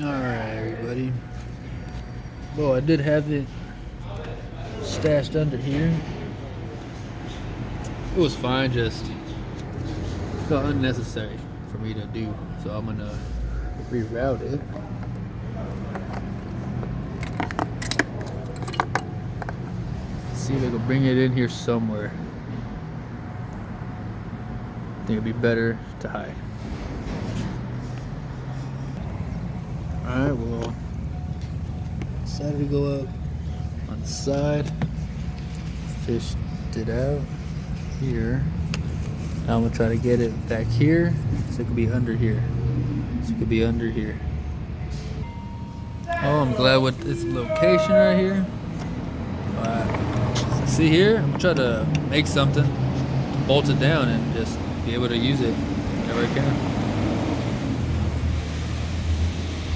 Alright, everybody. Well, I did have it stashed under here. It was fine, just felt unnecessary for me to do. So I'm gonna reroute it. See if I can bring it in here somewhere. I think it'd be better to hide. Alright, well, decided to go up on the side, fished it out here. Now I'm gonna try to get it back here so it could be under here. Oh, I'm glad with this location right here. See here, I'm gonna try to make something, bolt it down, and just be able to use it whenever I can.